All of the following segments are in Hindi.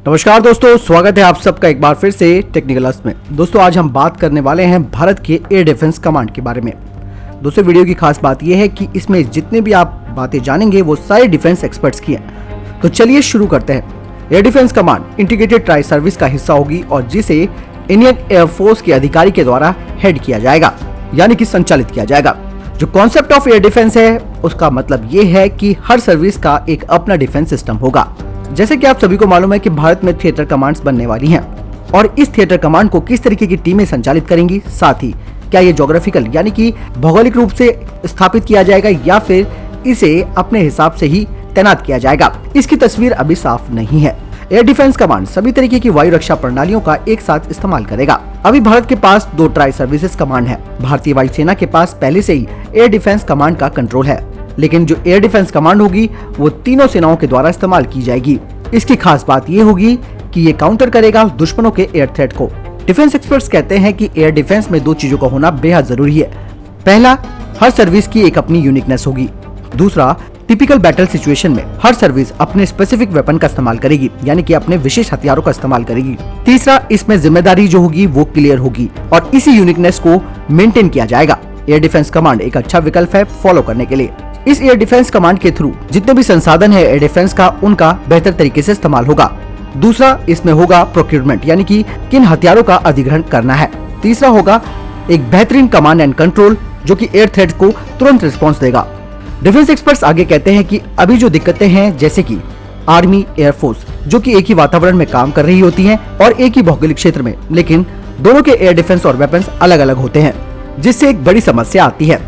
नमस्कार दोस्तों, स्वागत है आप सबका एक बार फिर से टेक्निकल अस में। दोस्तों आज हम बात करने वाले हैं भारत के एयर डिफेंस कमांड के बारे में। दोस्तों वीडियो की खास बात यह है कि इसमें जितने भी आप बातें जानेंगे वो सारे डिफेंस एक्सपर्ट्स की हैं। तो चलिए शुरू करते हैं। Air defence command integrated tri service का हिस्सा होगी और जिसे इंडियन एयरफोर्स के अधिकारी के द्वारा हेड किया जाएगा, यानी कि संचालित किया जाएगा। जो कॉन्सेप्ट ऑफ एयर डिफेंस है उसका मतलब ये है कि हर सर्विस का एक अपना डिफेंस सिस्टम होगा। जैसे कि आप सभी को मालूम है कि भारत में थिएटर कमांड्स बनने वाली हैं और इस थिएटर कमांड को किस तरीके की टीमें संचालित करेंगी, साथ ही क्या ये ज्योग्राफिकल यानी कि भौगोलिक रूप से स्थापित किया जाएगा या फिर इसे अपने हिसाब से ही तैनात किया जाएगा, इसकी तस्वीर अभी साफ नहीं है। एयर डिफेंस कमांड सभी तरीके की वायु रक्षा प्रणालियों का एक साथ इस्तेमाल करेगा। अभी भारत के पास 2 ट्राई सर्विसेज कमांड है। भारतीय वायुसेना के पास पहले से ही एयर डिफेंस कमांड का कंट्रोल है, लेकिन जो एयर डिफेंस कमांड होगी वो तीनों सेनाओं के द्वारा इस्तेमाल की जाएगी। इसकी खास बात ये होगी कि ये काउंटर करेगा दुश्मनों के एयर थ्रेट को। डिफेंस एक्सपर्ट्स कहते हैं कि एयर डिफेंस में 2 चीजों का होना बेहद जरूरी है। पहला, हर सर्विस की एक अपनी यूनिकनेस होगी। दूसरा, टिपिकल बैटल सिचुएशन में हर सर्विस अपने स्पेसिफिक वेपन का इस्तेमाल करेगी, यानी कि अपने विशेष हथियारों का इस्तेमाल करेगी। तीसरा, इसमें जिम्मेदारी जो होगी वो क्लियर होगी और इसी यूनिकनेस को मेंटेन किया जाएगा। एयर डिफेंस कमांड एक अच्छा विकल्प है फॉलो करने के लिए। इस एयर डिफेंस कमांड के थ्रू जितने भी संसाधन है एयर डिफेंस का, उनका बेहतर तरीके से इस्तेमाल होगा। दूसरा, इसमें होगा प्रोक्यूरमेंट, यानी कि किन हथियारों का अधिग्रहण करना है। तीसरा होगा एक बेहतरीन कमांड एंड कंट्रोल जो कि एयर थ्रेट को तुरंत रिस्पॉन्स देगा। डिफेंस एक्सपर्ट्स आगे कहते हैं कि अभी जो दिक्कतें हैं जैसे कि आर्मी, एयरफोर्स जो कि एक ही वातावरण में काम कर रही होती हैं और एक ही भौगोलिक क्षेत्र में, लेकिन दोनों के एयर डिफेंस और वेपन्स अलग अलग होते हैं, जिससे एक बड़ी समस्या आती है।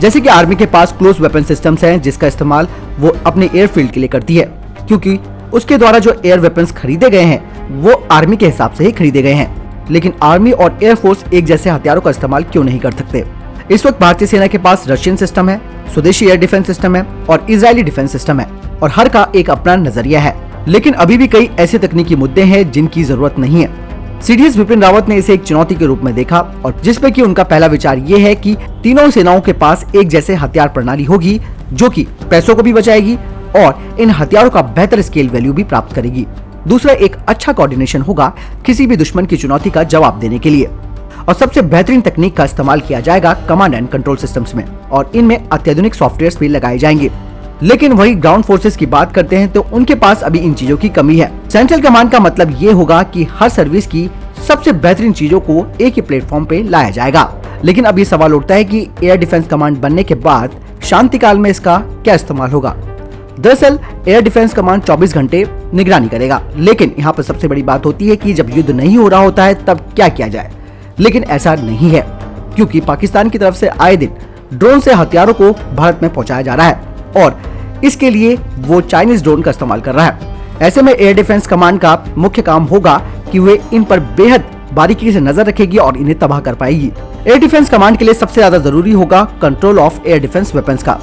जैसे कि आर्मी के पास क्लोज वेपन सिस्टम्स हैं जिसका इस्तेमाल वो अपने एयरफील्ड के लिए करती है, क्योंकि उसके द्वारा जो एयर वेपन्स खरीदे गए हैं वो आर्मी के हिसाब से ही खरीदे गए हैं। लेकिन आर्मी और एयरफोर्स एक जैसे हथियारों का इस्तेमाल क्यों नहीं कर सकते? इस वक्त भारतीय सेना के पास रशियन सिस्टम है, स्वदेशी एयर डिफेंस सिस्टम है और इजरायली डिफेंस सिस्टम है और हर का एक अपना नजरिया है। लेकिन अभी भी कई ऐसे तकनीकी मुद्दे हैं जिनकी जरूरत नहीं है। सीडीएस विपिन रावत ने इसे एक चुनौती के रूप में देखा और जिसमें कि उनका पहला विचार ये है कि तीनों सेनाओं के पास एक जैसे हथियार प्रणाली होगी जो कि पैसों को भी बचाएगी और इन हथियारों का बेहतर स्केल वैल्यू भी प्राप्त करेगी। दूसरा, एक अच्छा कोऑर्डिनेशन होगा किसी भी दुश्मन की चुनौती का जवाब देने के लिए। और सबसे बेहतरीन तकनीक का इस्तेमाल किया जाएगा कमांड एंड कंट्रोल सिस्टम्स में और इनमें अत्याधुनिक सॉफ्टवेयर भी लगाए जाएंगे। लेकिन वही ग्राउंड फोर्सेस की बात करते हैं तो उनके पास अभी इन चीजों की कमी है। सेंट्रल कमांड का मतलब ये होगा कि हर सर्विस की सबसे बेहतरीन चीजों को एक ही प्लेटफॉर्म पे लाया जाएगा। लेकिन अब ये सवाल उठता है कि एयर डिफेंस कमांड बनने के बाद शांति काल में इसका क्या इस्तेमाल होगा। दरअसल एयर डिफेंस कमांड 24 घंटे निगरानी करेगा, लेकिन यहाँ पर सबसे बड़ी बात होती है कि जब युद्ध नहीं हो रहा होता है तब क्या किया जाए। लेकिन ऐसा नहीं है, क्योंकि पाकिस्तान की तरफ से आए दिन ड्रोन से हथियारों को भारत में पहुंचाया जा रहा है और इसके लिए वो चाइनीज ड्रोन का इस्तेमाल कर रहा है। ऐसे में एयर डिफेंस कमांड का मुख्य काम होगा कि वे इन पर बेहद बारीकी से नजर रखेगी और इन्हें तबाह कर पाएगी। एयर डिफेंस कमांड के लिए सबसे ज्यादा जरूरी होगा control of air defence weapons का,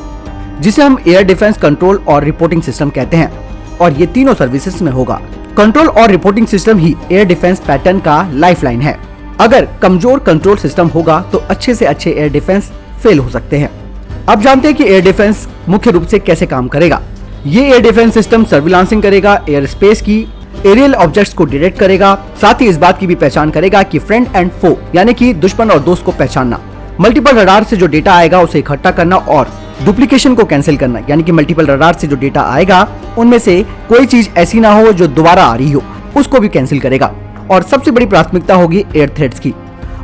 जिसे हम एयर डिफेंस कंट्रोल और रिपोर्टिंग सिस्टम कहते हैं और ये तीनों सर्विसेज में होगा। कंट्रोल और रिपोर्टिंग सिस्टम ही एयर डिफेंस पैटर्न का लाइफलाइन है। अगर कमजोर कंट्रोल सिस्टम होगा तो अच्छे से अच्छे एयर डिफेंस फेल हो सकते हैं। अब जानते हैं कि एयर डिफेंस मुख्य रूप से कैसे काम करेगा। ये एयर डिफेंस सिस्टम सर्विलांसिंग करेगा, एयर स्पेस की एरियल ऑब्जेक्ट्स को डिटेक्ट करेगा, साथ ही इस बात की भी पहचान करेगा कि फ्रेंड एंड फो यानी कि दुश्मन और दोस्त को पहचानना, मल्टीपल रडार से जो डेटा आएगा उसे इकट्ठा करना और डुप्लीकेशन को कैंसिल करना, यानी कि मल्टीपल रडार से जो डेटा आएगा उनमें से कोई चीज ऐसी ना हो जो दोबारा आ रही हो, उसको भी कैंसिल करेगा। और सबसे बड़ी प्राथमिकता होगी एयर थ्रेट्स की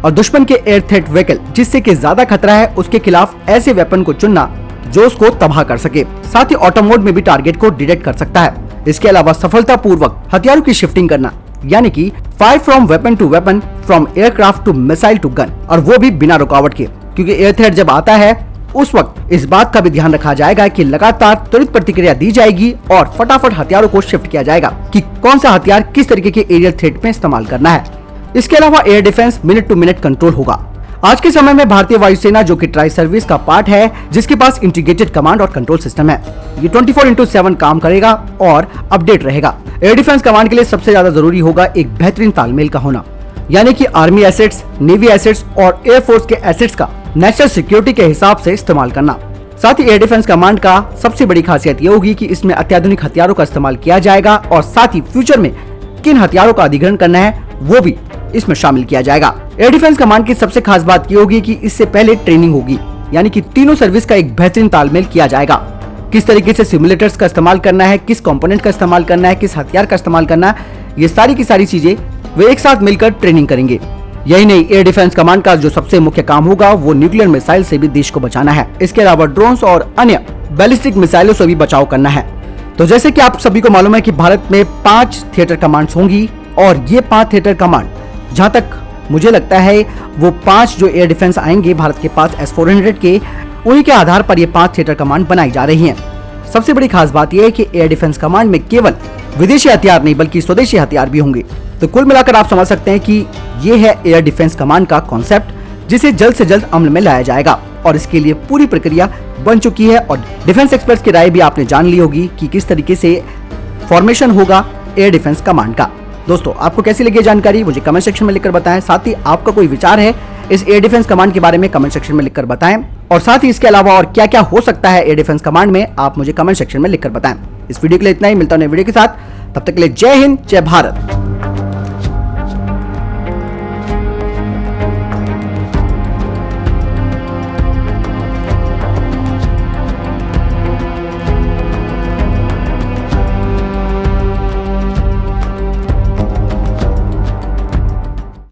और दुश्मन के एयर थ्रेट व्हीकल जिससे कि ज्यादा खतरा है उसके खिलाफ ऐसे वेपन को चुनना जो उसको तबाह कर सके। साथ ही ऑटो मोड में भी टारगेट को डिटेक्ट कर सकता है। इसके अलावा सफलतापूर्वक हथियारों की शिफ्टिंग करना, यानी कि fire from weapon to weapon, from aircraft to missile to gun, और वो भी बिना रुकावट के, क्योंकि एयर थ्रेट जब आता है उस वक्त इस बात का भी ध्यान रखा जाएगा कि लगातार त्वरित प्रतिक्रिया दी जाएगी और फटाफट हथियारों को शिफ्ट किया जाएगा कि कौन सा हथियार किस तरीके के एरियल थ्रेट में इस्तेमाल करना है। इसके अलावा air defence minute to minute control होगा। आज के समय में भारतीय वायुसेना जो कि ट्राई सर्विस का पार्ट है, जिसके पास इंटीग्रेटेड कमांड और कंट्रोल सिस्टम है, ये 24/7 काम करेगा और अपडेट रहेगा। एयर डिफेंस कमांड के लिए सबसे ज्यादा जरूरी होगा एक बेहतरीन तालमेल का होना, यानी कि आर्मी एसेट्स, नेवी एसेट्स और एयरफोर्स के एसेट्स का नेशनल सिक्योरिटी के हिसाब से इस्तेमाल करना। साथ ही एयर डिफेंस कमांड का सबसे बड़ी खासियत ये होगी कि इसमें अत्याधुनिक हथियारों का इस्तेमाल किया जाएगा और साथ ही फ्यूचर में किन हथियारों का अधिग्रहण करना है वो भी इसमें शामिल किया जाएगा। एयर डिफेंस कमांड की सबसे खास बात ये होगी कि इससे पहले ट्रेनिंग होगी, यानी कि तीनों सर्विस का एक बेहतरीन तालमेल किया जाएगा। किस तरीके से सिमुलेटर्स का इस्तेमाल करना है, किस कंपोनेंट का इस्तेमाल करना है, किस हथियार का इस्तेमाल करना है, ये सारी की सारी चीजें वे एक साथ मिलकर ट्रेनिंग करेंगे। यही नहीं, एयर डिफेंस कमांड का जो सबसे मुख्य काम होगा वो न्यूक्लियर मिसाइल से भी देश को बचाना है। इसके अलावा ड्रोन्स और अन्य बैलिस्टिक मिसाइलों से भी बचाव करना है। तो जैसे कि आप सभी को मालूम है कि भारत में 5 थिएटर कमांड्स होंगी और ये 5 थिएटर कमांड, जहां तक मुझे लगता है वो 5 जो एयर डिफेंस आएंगे भारत के पास S-400 के, उन्हीं के आधार पर ये 5 थिएटर कमांड बनाई जा रही हैं। सबसे बड़ी खास बात यह है कि एयर डिफेंस कमांड में केवल विदेशी हथियार नहीं बल्कि स्वदेशी हथियार भी होंगे। तो कुल मिलाकर आप समझ सकते हैं कि ये है एयर डिफेंस कमांड का कॉन्सेप्ट, जिसे जल्द से जल्द अमल में लाया जाएगा और इसके लिए पूरी प्रक्रिया बन चुकी है। और डिफेंस एक्सपर्ट्स की राय भी आपने जान ली होगी कि किस तरीके से फॉर्मेशन होगा एयर डिफेंस कमांड का। दोस्तों, आपको कैसी लगी जानकारी मुझे कमेंट सेक्शन में लिखकर बताएं। साथ ही आपका कोई विचार है इस एयर डिफेंस कमांड के बारे में, कमेंट सेक्शन में लिखकर बताएं। और साथ ही इसके अलावा और क्या क्या हो सकता है एयर डिफेंस कमांड में, आप मुझे कमेंट सेक्शन में लिखकर बताएं। इस वीडियो के लिए इतना ही, मिलता हूं नए वीडियो के साथ। तब तक के लिए जय हिंद, जय भारत।